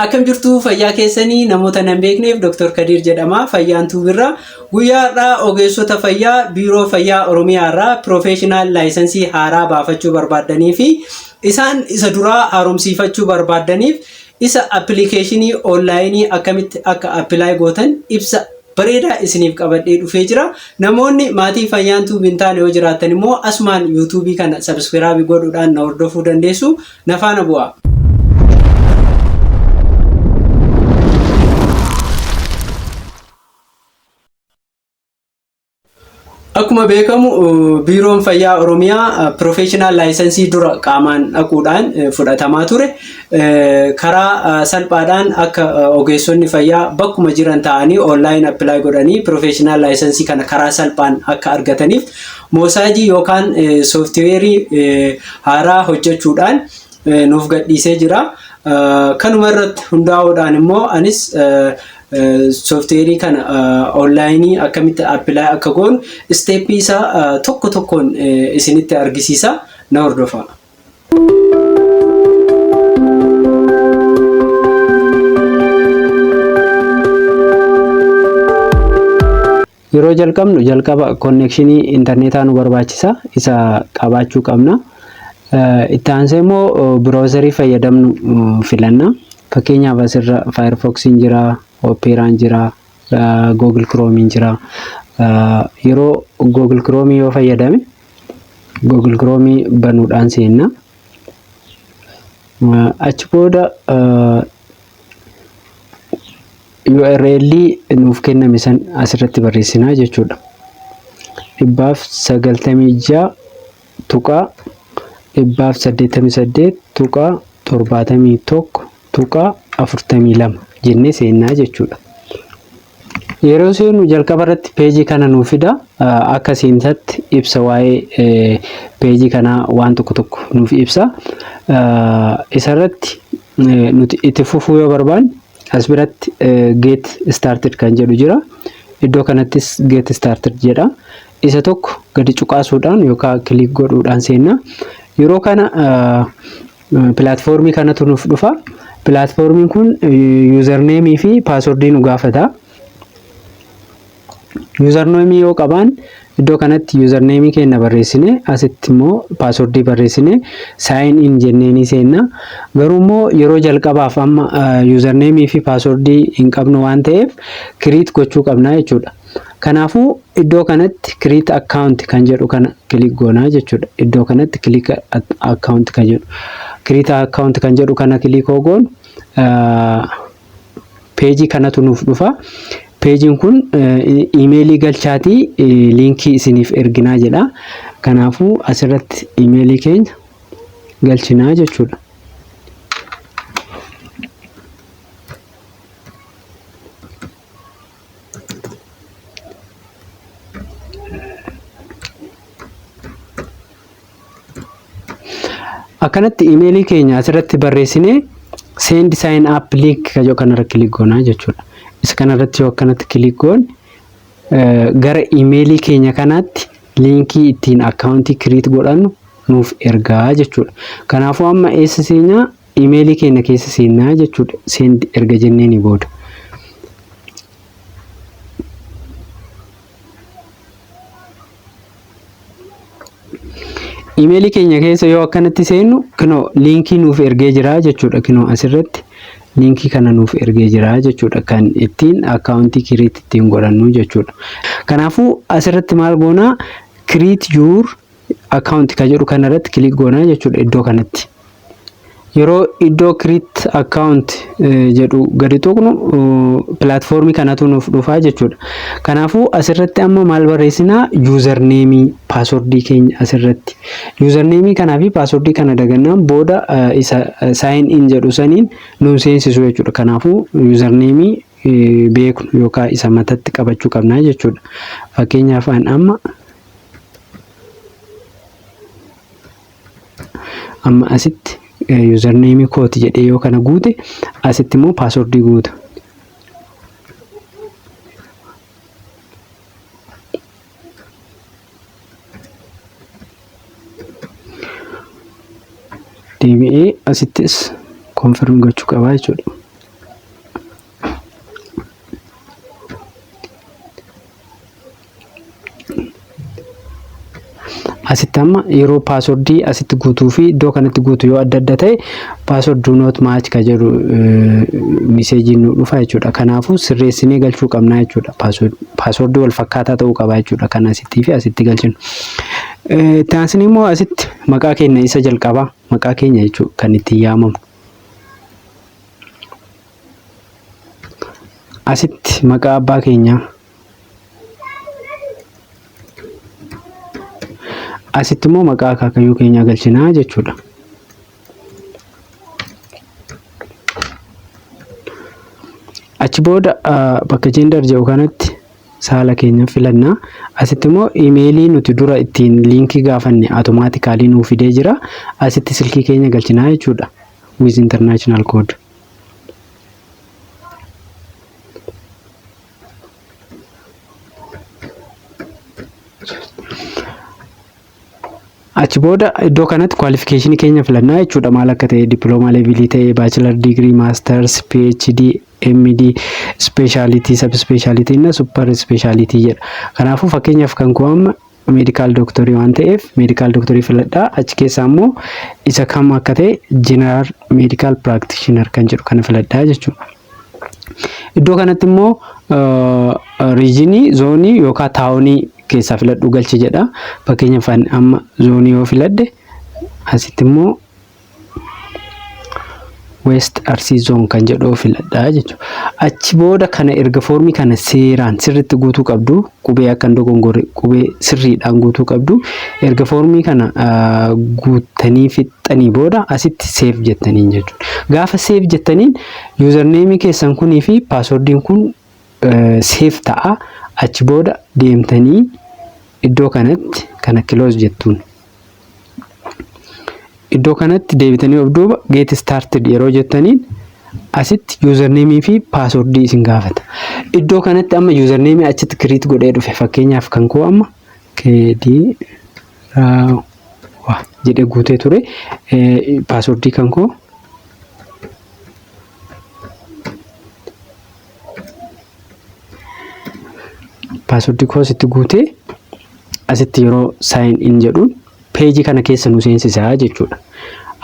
Akkam jirtu fayyaa keessanii namoota nan beekneef Dr. Kadir jedhama. Fayyaan tuubirra guyyaadhaa ogeessota fayyaa biiroo fayyaa Oromiyaarraa professional laayisensii haaraa baafachuu barbaadanii fi isaan isa duraa haaromsiifachuu barbaadaniif isa appilikeeshinii onlaayinii akkamitti akka appilaayi gootan ibsa bareedaa isiniif qabadhee dhufee jira. Namoonni maatii fayyaan tuubii hin taane yoo jiraatan immoo asumaan yuutuubii kana sabskiraayib godhuudhaan na hordofuu dandeessu. Na faana bu'aa. Akkuma beekamu biiroon fayyaa Oromiyaa professional laayisensii dura qaamaan dhaquudhaan fudhatamaa ture. Karaa salphaadhaan akka ogeessonni fayyaa bakkuma jiran ta'anii online apply godhanii professional laayisensii kana karaa salphaan akka argataniif moosaajii yookaan sooftiweerii haaraa hojjechuudhaan nuuf gadhiisee jira. Kanuma irratti hundaa'uudhaan immoo anis sooftiweerii kana onlaayinii akkamitti appilaayi akka goonu isteeppii isaa tokko tokkoon isinitti argisiisa. Na hordofaa. Yeroo jalqabnu jalqaba konnekshinii intarneetaa nu barbaachisa. Isa qabaachuu qabna. Itti aansee immoo biroozarii fayyadamnu filanna. Fakkeenyaaf asirra Firefoxiin jira, Operaan jira, Google Chrome jira. Yeroo Google Chrome yoo fayyadame Google Chrome banuudhaan seenna. Achi booda URL nuuf kenname san asirratti barreessinaa jechuudha. 196 tuqaa 188 tuqaa 71 tuqaa 42 jennee seennaa jechuudha. Yeroo seenu jalqaba irratti peejii kana nuuf fida. Akka seensatti ibsa waa'ee peejii kanaa waan tokko tokko nuuf ibsa. Isarratti nuti itti fufuu yoo barbaanne as biratti get started kan jedhu jira. Iddoo kanattis get started jedha. Isa tokko gadi cuqaasuudhaan yookaan kilik godhuudhaan seenna. Yeroo kana pilaatfoormii kanatu nuuf dhufa. Pilaatfoormiin kun username fi passwordii nu gaafata. Username yoo qabaan iddoo kanatti username keenya barreessine asitti immoo passwordii barreessine sign in jennee seenna. Garuu immoo yeroo jalqabaaf amma username fi passwordii hin qabnu waan ta'eef create gochuu qabna jechuudha. Kanaafuu iddoo kanatti create account kan jedhu kana kilik goonaa jechuudha. Iddoo kanatti click account kan jedhu. Create account kan jedhu kana kilik goon peejii kanatu nuuf dhufa. Peejiin kun iimeelii galchaatii liinkii isiniif erginaa jedha. Kanaafuu asirratti iimeelii keenya galchinaa jechuudha. Akkanatti iimeelii keenya asirratti barreessinee send sign up link kan jedhu kanarra kilik goonaa jechuudha. Isa kanarratti yoo akkanatti kilik goone gara iimeelii keenya kanaatti liinkii ittiin akkaawuntii create godhannu nuuf ergaa jechuudha. Kanaafuu amma eessa seenyaa iimeelii keenya keessa seenaa jechuudha. Send erga jenneeni booda. Iimeelii keenya keessa yoo akkanatti seennu kunoo liinkii nuuf ergee jira jechuudha. Kunoo asirratti liinkii kana nuuf ergee jira jechuudha. Kan ittiin akkaawuntii create ittiin godhannu jechuudha. Kanaafuu asirratti maal goonaa create your account kan jedhu kanarratti kilik goonaa jechuudha. Iddoo kanatti yeroo iddoo create account jedhu gadi tuqnu pilaatfoormii kanatu nuuf dhufa jechuudha. Kanaafuu asirratti amma maal barreessinaa username passwordii keenya asirratti username kanaa fi passwordii kana dagannaan booda isa sign in jedhu saniin nu seensisu jechuudha. Kanaafuu username beeknu yookaan isa matatti qabachuu qabna jechuudha. Fakkeenyaaf amma asitti username kooti jedhee yoo kana guute asitti immoo passwordii guuta. DBA asittis confirm gochuu qabaa jechuudha. asitti amma yeroo paaswordii asitti guutuu fi iddoo kanatti guutuu yoo adda adda ta'e password do not match ka jedhu message nu dhufa jechuudha. Kanaafuu sirreessinee galchuu qabna jechuudha. Passwordii wal fakkaataa ta'uu qaba jechuudha. Kan asitti fi asitti galchinu. Taasisni immoo asitti maqaa keenya isa jalqabaa maqaa keenya jechuudha kan itti yaamamu. Asitti maqaa abbaa keenyaa. Asitti immoo maqaa akaakayyuu keenyaa galchinaa jechuudha. Achi booda bakka gender jedhu kanatti saala keenya filannaa. Asitti immoo imeelii nuti dura ittiin liinkii gaafanne automaatikaalii nuuf fidee jira. Asitti silkii keenya galchinaa jechuudha. With international code. Achi booda iddoo kanatti qualification keenya filannaa jechuudha. Maal akka ta'e diploma level ta'e bachelor degree, masters, PhD, MD, speciality, subspeciality na super speciality jedha. Kanaafuu fakkeenyaaf kan koo amma medical doctor waan ta'eef medical doctor filadhaa. Achi keessaa immoo isa kam akka ta'e general medical practitioner kan jedhu kana filadhaa jechuudha. Iddoo kanatti immoo regionii, zoonii yookaan taawunii keessaa filadhu galchi jedha. Fakkeenyaaf amma zoonii yoo filadhe asitti immoo West Arsii zone kan jedhu filadhaa jechuudha. Achi booda kana erga foormii kana seeraan sirriitti guutuu qabdu, qubee akka dogongore qubee sirriidhaan guutuu qabdu, erga foormii kana guutanii fixanii booda asitti save jettaniin jechuudha. Gaafa save jettaniin username keessan kunii fi passwordiin kun save ta'a. Achi booda deemtanii iddoo kanatti kana close jettuun. Iddoo kanatti deebitanii of duuba get started yeroo jettaniin asitti username fi passwordii isin gaafata. Iddoo kanatti amma username achitti create godhee dhufe fakkeenyaaf kan koo amma KD jedhee guutee ture. Passwordii kan koo passwordii koo asitti guutee asitti yeroo sign in jedhuun page kana keessa nu seensisaa jechuudha.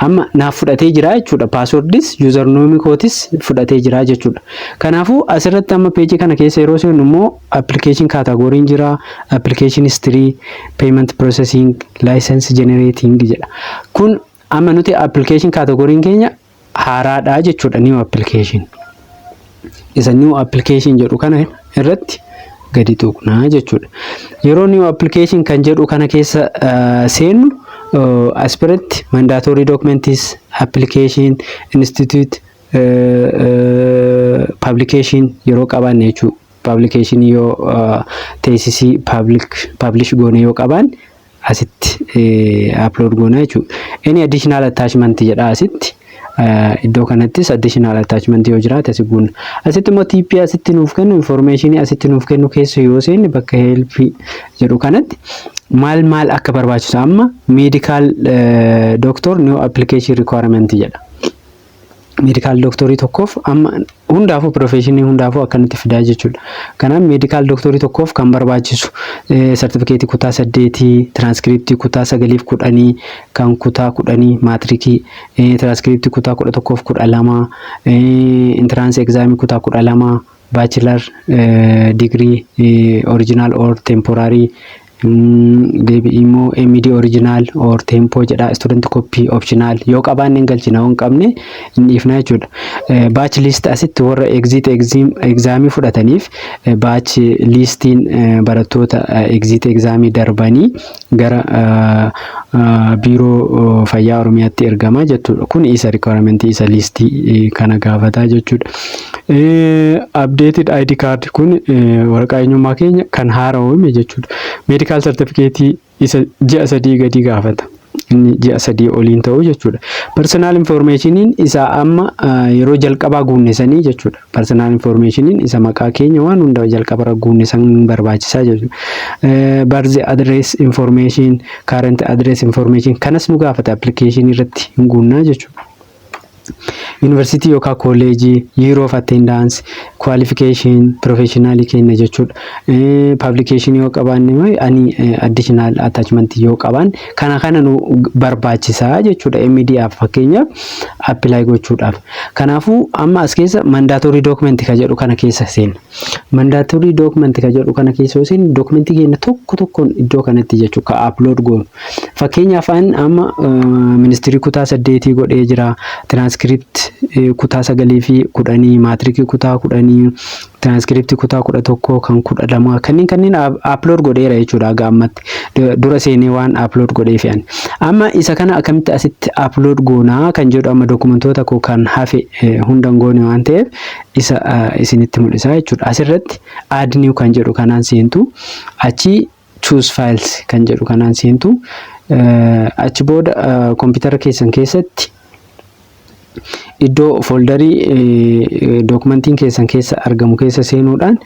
Amma naaf fudhatee jira jechuudha. Passwordis username kootis fudhatee jira jechuudha. Kanaafuu asirratti amma page kana keessa yeroo seenu immoo application category jira, application history, payment processing, license generating jedha. Kun amma nuti application category keenya haaraadha jechuudha. New application. Isa new application jedhu kana irratti gadi tuqnaa jechuudha. Yeroo new application kan jedhu kana keessa seenu aspirant mandatory documents application institute publication yeroo qaban jechuudha. Publication yoo thesis publish goone yoo qaban asitti upload goona jechuudha. Any additional attachment jedha asitti. Iddoo kanattis additional attachment yoo jiraate asi guuna. Asitti immoo TP asitti nuuf kennu information asitti nuuf kennu keessa yoo seenne bakka help jedhu kanatti maal akka barbaachisu amma medical doctor new application requirement jedha. Medical doctorii tokkoof amma hundaafuu professionii hundaafuu akkanatti fidaa jechuudha. Kanaaf medical doctorii tokkoof kan barbaachisu certificate kutaa 8, transcript kutaa 9-10, kan kutaa 10 matrikii, transcript kutaa 11-12, entrance exam kutaa 12, bachelor degree original or temporary, immoo MD original or tempo jedha. Student copy optional yoo qabaanne galchina yoo qabne dhiifna jechuudha. Batch list asitti warra exit exam fudhataniif batch listiin barattoota exit exam darbanii gara biiroo fayyaa Oromiyaatti ergama jechuudha. Kun isa requirement isa listii kana gaafata jechuudha. Updated ID card kun waraqaa eenyummaa keenya kan haarawame jechuudha. Medical certificate isa ji'a 3 gadi gaafata. Inni ji'a 3 oliin ta'u jechuudha. Personal information isa amma yeroo jalqabaa guunnesanii jechuudha. Personal information isa maqaa keenya waan hunda jalqaba guunnesan barbaachisaa jechuudha. Birth address information, current address information kanas nu gaafata application irratti guunnaa jechuudha. University yookaan college, year of attendance qualification professional keenya jechuudha. Publication yoo qabaanne ani additional attachment yoo qabaan kana nu barbaachisaa jechuudha. MDF fakkeenyaaf apply gochuudhaaf. Kanaafuu amma as keessa mandatory document ka jedhu kana keessa seenna. Mandatory document ka jedhu kana keessa yoo seennu documentii keenya tokko tokkoon iddoo kanatti jechuudha ka upload goonu. Fakkeenyaaf amma ministirii kutaa 8 godhee jira. Transcript kutaa 9 fi 10 maatirikii kutaa 10 transcript kutaa 11 kan 12 kanneen upload godheera jechuudha gaammatti dura seenee waan upload godhee fe'an. Amma isa kana akkamitti asitti upload goonaa kan jedhu amma dokumentoota koo kan hafe hundan goone waan ta'eef isa isinitti mul'isa jechuudha. Asirratti add new kan jedhu kanaan seentu achi choose files kan jedhu kanaan seentu achi booda computer keessan keessatti iddoo foldarii dokumentiin keessan keessa argamu keessa seenuudhaan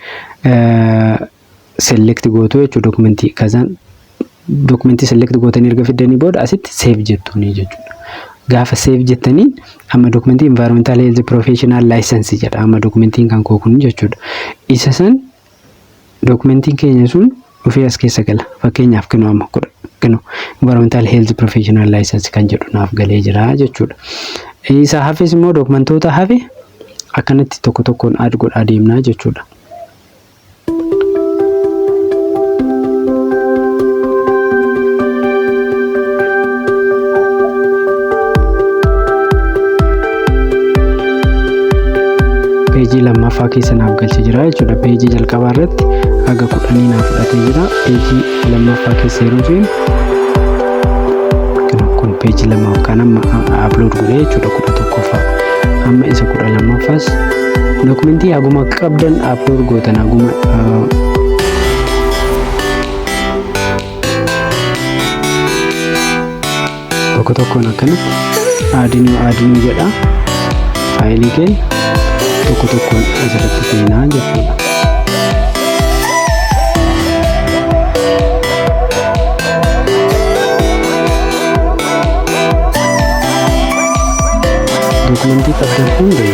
select gootu jechuudha dokumentii kazan dokumentii select gootanii erga fiddanii booda asitti save jettuuni jechuudha. Gaafa save jettaniin amma dokumentii environmental health professional license jedha amma dokumentiin kan koo kun jechuudha. Isa san dokumentiin keenya sun dhufee as keessa gala. Fakkeenyaaf kinoo amma kinoo environmental health professional license kan jedhu naaf galee jira jechuudha. Isa hafes immoo dokumentoota hafe akkanatti tokko tokkoon add godhaa deemnaa jechuudha. Peejii lammaffaa keessa naaf galchee jira jechuudha. Peejii jalqabaa irratti haga 10 naaf fudhatee jira. Peejii lammaffaa keessa yeroo seenu kun peejii lammaffaa kan amma upload godhee jechuudha 11ffaa. Amma isa 12ffaas dokumentii haguma qabdan upload gootan haguma tokko tokkoon akkanatti aadinuu jedha. Faayilii keenya tokko tokkoon asirratti seenaa jechuudha. Dokumentii qabdan hunda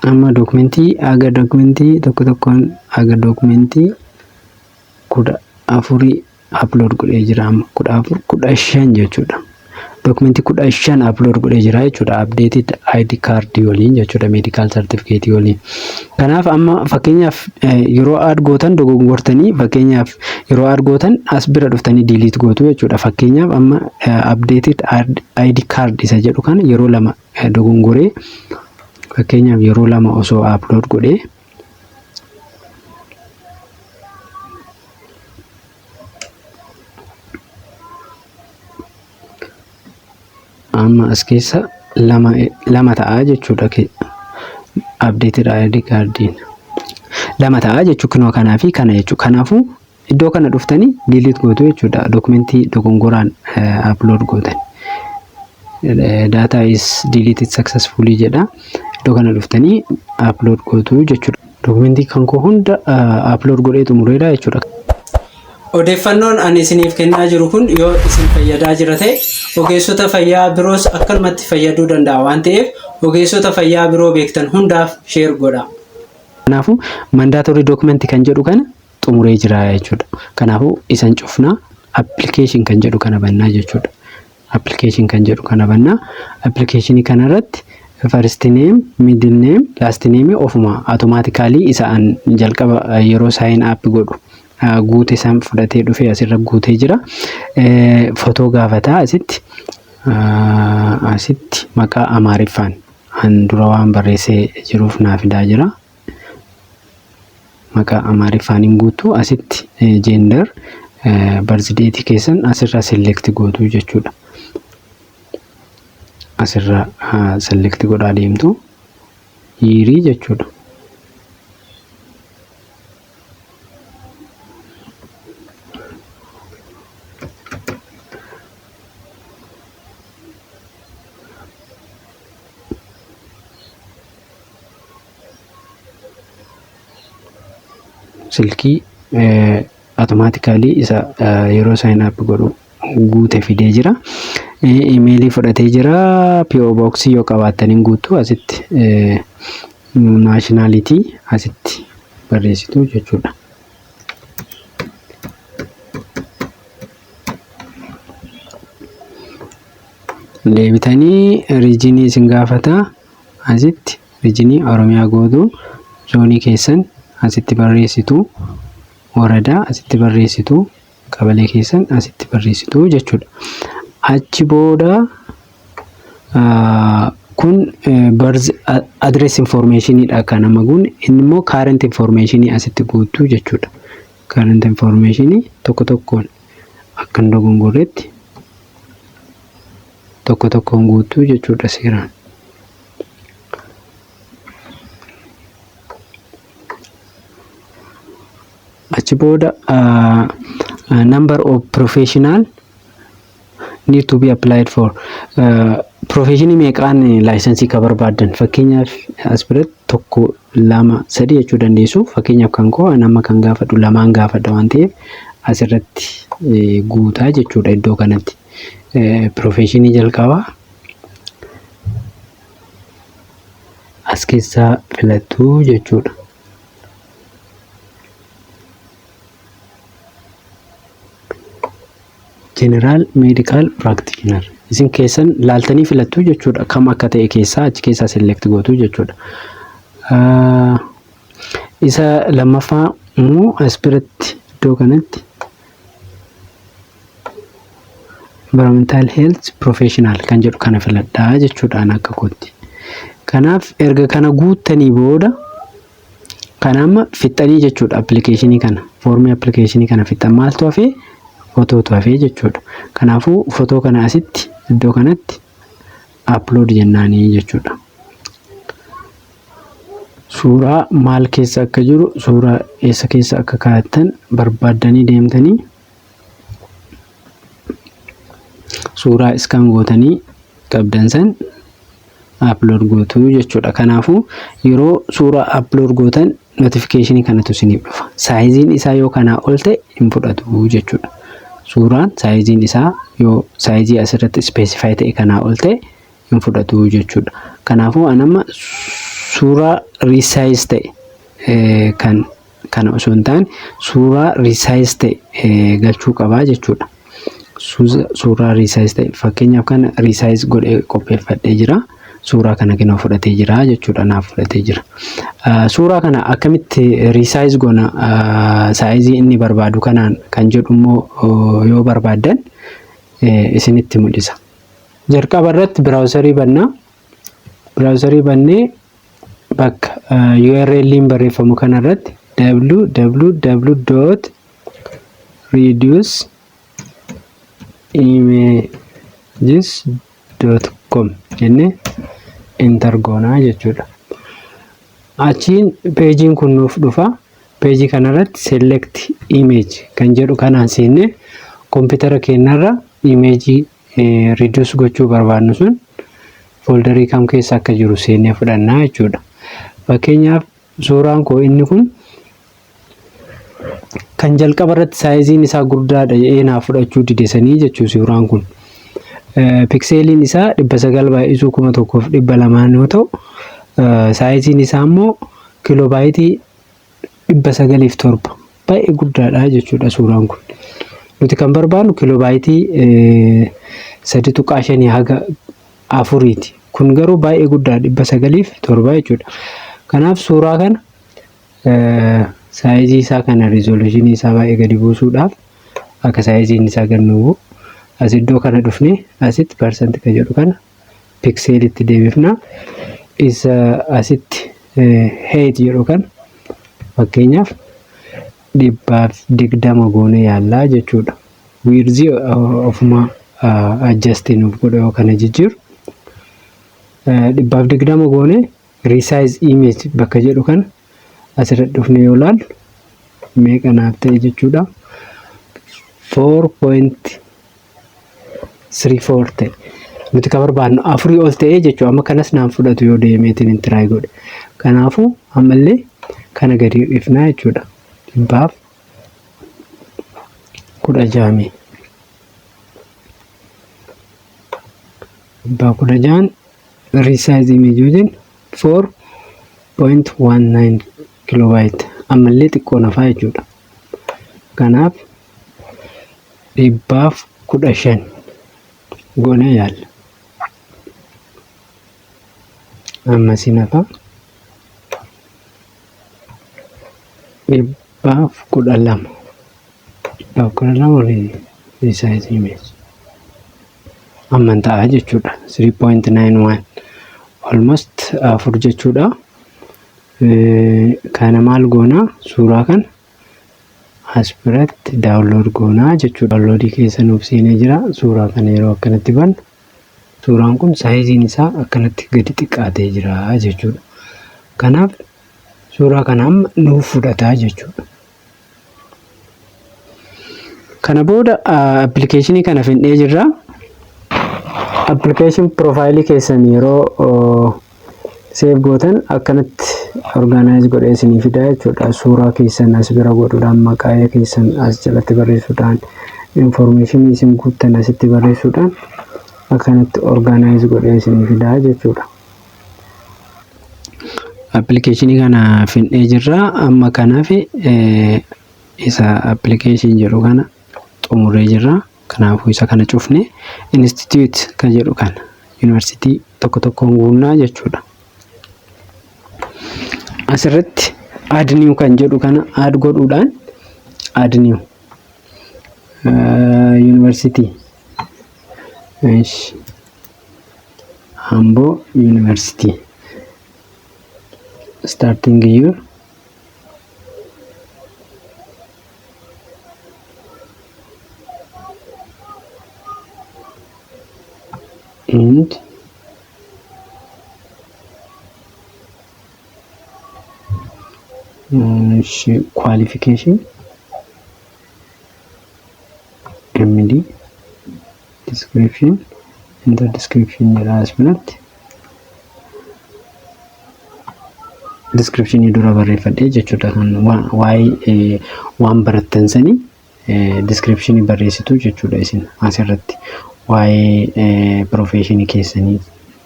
amma dokumentii aga dokumentii tokko tokkoon aga dokumentii 14 upload godhee jira amma 15 jechuudha. Dokumentii 15 upload godhee jira jechuudha. Updated ID card waliin jechuudha medical certificate waliin. Kanaaf amma fakkeenyaaf yeroo add gootan dogongortanii fakkeenyaaf yeroo add gootan as bira dhuftanii delete gootu jechuudha. Fakkeenyaaf amma updated ID card isa jedhu kana yeroo lama dogongoree fakkeenyaaf yeroo lama osoo upload godhee amma as keessa lama ta'a jechuudha. Updated ID cardin lama ta'a jechuudha kanaa fi kana jechuudha. Kanaafuu iddoo kana dhuftanii delete gootu jechuudha. Dokumentii dogongoraan upload gootan. Data is deleted successfully jedha. Iddoo kana dhuftanii upload gootu jechuudha. Dokumentii kan koo hunda upload godhee xumureedha jechuudha. Odeeffannoon ani isiniif kennaa jiru kun yoo isin fayyadaa jira ta'e ogeessota fayyaa biroos akkanumatti fayyaduu danda'a waan ta'eef ogeessota fayyaa biroo beektan hundaaf share godhaa. Kanaafuu mandatory document kan jedhu kana xumuree jira jechuudha. Kanaafuu isan cufnaa application kan jedhu kana bannaa jechuudha. Application kan jedhu kana bannaa. Application kana irratti first name, middle name, last name ofuma automatically isaan jalqaba yeroo sign up godhu. Guute san fudhatee dhufee asirra guutee jira. Footoo gaafataa asitti maqaa Amaariffaan an dura waan barreessee jiruuf naaf fidaa jira. Maqaa Amaariffaaniin guutuu asitti gender birth date keessan asirra select gootu jechuudha. Asirra select godhaa deemtu yeerii jechuudha. silkii automaatikaalii isa yeroo sign up godhu guute fidee jira. Imeelii fudhatee jira. PO box yoo qabaataniin guutuu asitti nationality asitti barreessitu jechuudha. Deebitanii riijinii isin gaafata. Asitti riijinii Oromiyaa gootu, zoonii keessan asitti barreessitu, woradaa asitti barreessitu, qabalee keessan asitti barreessitu jechuudha. Achi booda kun birth address information dha kan nama gun inni immoo current information asitti guutuu jechuudha. Current information tokko tokkoon akka hin dogongorretti tokko tokkoon guutuu jechuudha seeraan. Achi booda number of professional need to be applied for. Professionii meeqaan laayinsensii ka barbaadan fakkeenyaaf as biratti tokko lama sadii jechuu dandeessu. Fakkeenyaaf kan koo nama kan gaafadhu lamaan gaafadha waan ta'eef asirratti guutaa jechuudha. Iddoo kanatti professionii jalqabaa as keessaa filattu jechuudha. General medical practitioner isin keessan laaltanii filattu jechuudha. Kam akka ta'e keessaa achi keessaa select gootu jechuudha. Isa lammaffaa immoo as biratti iddoo kanatti environmental health professional kan jedhu kana filadhaa jechuudha akka kootti. Kanaaf erga kana guuttanii booda kan amma fixxanii jechuudha. Applicationii kana foormii applicationii kana fixxan maaltu hafee fotootu hafee jechuudha. Kanaafuu fotoo kana asitti iddoo kanatti upload jennaanii jechuudha. Suuraa maal keessa akka jiru, suuraa eessa keessa akka kaa'attan barbaaddanii deemtanii suuraa iskaan gootanii qabdan san upload gootu jechuudha. Kanaafuu yeroo suuraa upload gootan notification kanatu isiniif dhufa. Saayiziin isaa yoo kanaa ol ta'e hin fudhatu jechuudha. Suuraan saayiziin isaa yoo saayizii asirratti specify ta'e kanaa ol ta'e hin fudhatu jechuudha. Kanaafuu anama suuraa resize ta'e kana osoo hin taane suuraa resize ta'e galchuu qabaa jechuudha. Suuraa resize ta'e fakkeenyaaf kana resize godhee qopheeffadhee jira. Suuraa kana kenoo fudhatee jira jechuudha. Naaf fudhatee jira. Suuraa kana akkamitti resize goona saayizii inni barbaadu kanaan kan jedhu immoo yoo barbaadan isinitti mul'isa. Jalqaba irratti browserii bannaa. Browserii bannee bakka URL barreeffamu kana irratti www.reduceimages.com jennee enter goonaa jechuudha. Achiin peejiin kun nuuf dhufa. Peejii kana irratti select image kan jedhu kanaan seennee kompiitara keenyarra imeejii reduce gochuu barbaadnu sun foldarii kam keessa akka jiru seennee fudhannaa jechuudha. Fakkeenyaaf suuraan koo inni kun kan jalqaba irratti saayiziin isaa guddaadha jedhee naaf fudhachuu didesanii jechuudha. Suuraan kun pikseliin isaa 900 baay'isuu 1200 yoo ta'u saayiziin isaa immoo kiiloobaaytii 907 baay'ee guddaadha jechuudha. Suuraan kun nuti kan barbaadnu kiiloobaaytii 3.5 haga 4ti. Kun garuu baay'ee guddaa 907 jechuudha. Kanaaf suuraa kana saayizii isaa kana resolution isaa baay'ee gadi buusuudhaaf akka saayiziin isaa gannuuf as iddoo kana dhufnee asitti % kan jedhu kana pikselitti deebifna. Isa asitti height jedhu kana fakkeenyaaf 120 goone yaallaa jechuudha. Width ofuma adjust nuuf godhu yoo kana jijjiiru 120 goone resize image bakka jedhu kana asirratti dhufne yoo ilaallu meeqa naaf ta'e jechuudha. 4.34 ta'e. Nuti kan barbaadnu 4 ol ta'e jechuudha. Amma kanas naan fudhatu yoo deemeetiin try godhe. Kanaafuu ammallee kana gadi ifnaa jechuudha. dhibbaaf 16 dhibbaaf 16 resize image within 4.19 kilobyte ammallee xiqqoo nafaa jechuudha. Kanaaf dhibbaaf 15 goonee yaalla. Ammas nafa dhibbaaf 12 resize image amman ta'a jechuudha. 3.91 almost 4 jechuudha. Kana maal goonaa suuraa kan as biratti download goonaa jechuudha. Downloadii keessa nuuf seenee jira. Suuraa kana yeroo akkanatti bannu suuraan kun saayiziin isaa akkanatti gadi xiqqaatee jira jechuudha. Kanaaf suuraa kana amma nuuf fudhataa jechuudha. Kana booda application kana fidnee jirra. Application profile keessan yeroo save gootan akkanatti organize godhee isinii fida jechuudha. Suuraa keessan as bira godhuudhaan maqaa keessan as jalatti barreessuudhaan information isin guuttan asitti barreessuudhaan akkanatti organize godhee isinii fida jechuudha. Application kana fidnee jirra. Amma kanaaf isa application jedhu kana xumuree jirra. Kanaafuu isa kana cufne institute kan jedhu kana university tokkoon guunnaa jechuudha. Asirratti add new kan jedhu kana add godhuudhaan add new university Ambo University starting year and qualification MD description in the description last description dura barreeffadhee jechuudha. Kan waa'ee waan barattan sanii description barreessitu jechuudha. Isin asirratti waa'ee profession keessanii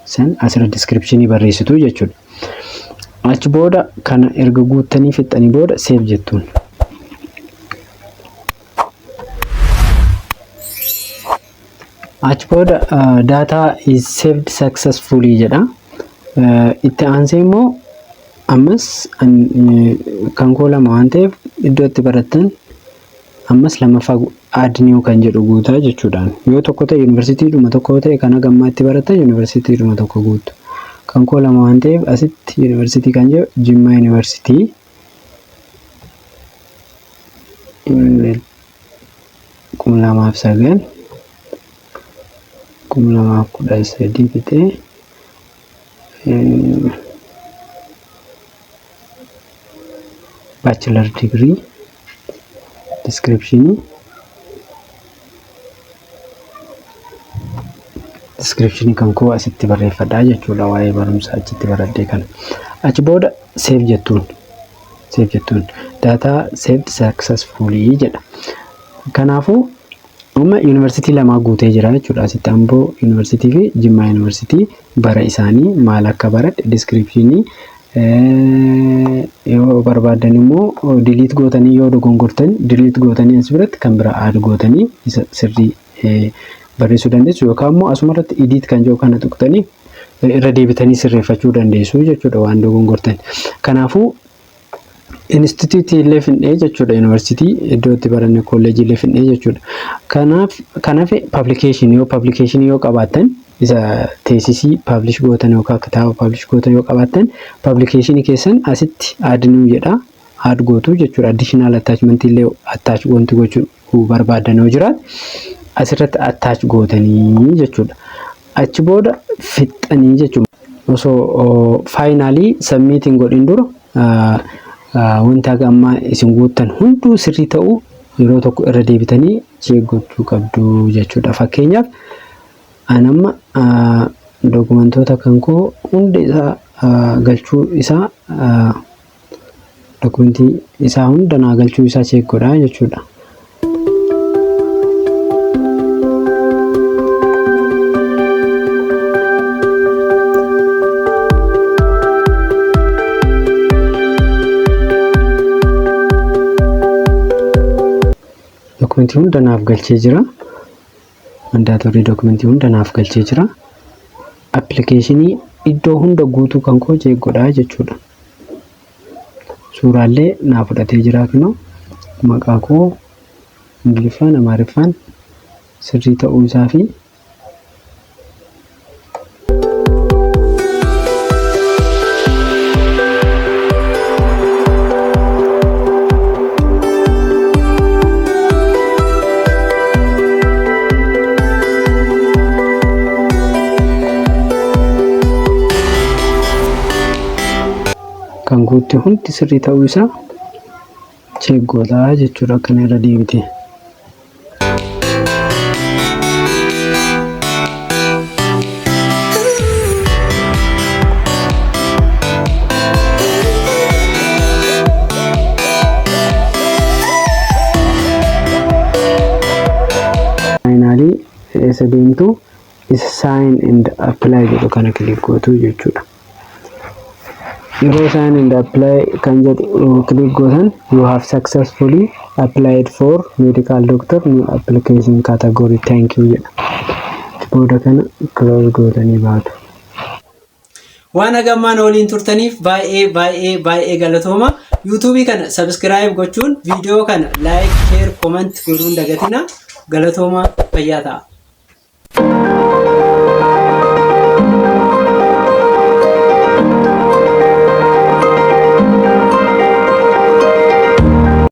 san asirratti description barreessitu jechuudha. Achi booda kana erga guuttanii fixanii booda save jettuun. Achi booda data is saved successfully jedha. Itti aansee immoo ammas kan koo lama waan ta'eef iddoo itti barattan ammas lamaffaa add new kan jedhu guutaa jechuudhaan. Yoo tokko ta'e university dhuma tokko ta'e kana gammaatti barattan university dhuma tokko guutu. Kan koo lama waan ta'eef asitti university kan jedhu Jimma University kumlamaaf 9 kumlamaaf 13 fixee bachelor degree description kan koo asitti barreeffadhaa jechuudha. Waa'ee barumsaa achitti baradhee kana. Achi booda save jettuun data saved successfully jedha. Kanaafuu amma university lama guutee jira jechuudha. Asitti Amboo University fi Jimma University bara isaanii maal akka baradhe description yoo barbaadan immoo delete gootanii yoo dogongortan delete gootanii as biratti kan bira add gootanii isa sirrii barreessuu dandeessu yookaan immoo asumarratti edit kan jedhu kana tuqtanii irra deebitanii sirreeffachuu dandeessu jechuudha waan dogongortan. Kanaafuu institute illee fidnee jechuudha. University iddoo itti baranne college illee fidnee jechuudha. Kanaaf publication yoo qabaattan isa teesisii publish gootan yookaan kitaaba publish gootan yoo qabaattan publication keessan asitti add new jedha add gootu jechuudha. Additional attachment illee attach wanti gochuu barbaadan yoo jiraat asirratti attach gootanii jechuudha. Achi booda fixanii jechuudha. Osoo finally submitting godhin dura wanta gamma isin guuttan hunduu sirrii ta'u yeroo tokko irra deebitanii check gochuu qabdu jechuudha. Fakkeenyaaf anamma dokumentoota kan koo hundi isaa galchuu isaa Dokumentii isaa hunda naa galchuu isaa cheek godhaa jechuudha. Dokumentii hunda naaf galchee jira. Mandaatorii dokumentii hunda naaf galchee jira. Appilikeeshinii iddoo hunda guutuu kan koo cheek godhaa jechuudha. Suuraallee naaf fudhatee jira kunoo maqaa koo Ingiliffaan Amaariffaan sirrii ta'uu isaa fi kan guutte hundi sirrii ta'uu isaa cheek godhaa jechuudha. Kana irra deebitee faayinaalii isa deemtu isa sign and apply jedhu kana kilik gootu jechuudha. Yeroo sign and apply kan jedhu click gootan you have successfully applied for medical doctor new application category thank you jedha. Booda kana close gootanii baatu. Waan hagammaan waliin turtaniif baay'ee galatooma. YouTube kana subscribe gochuun video kana like share comment gochuun dagatina. Galatooma fayyaa ta'a.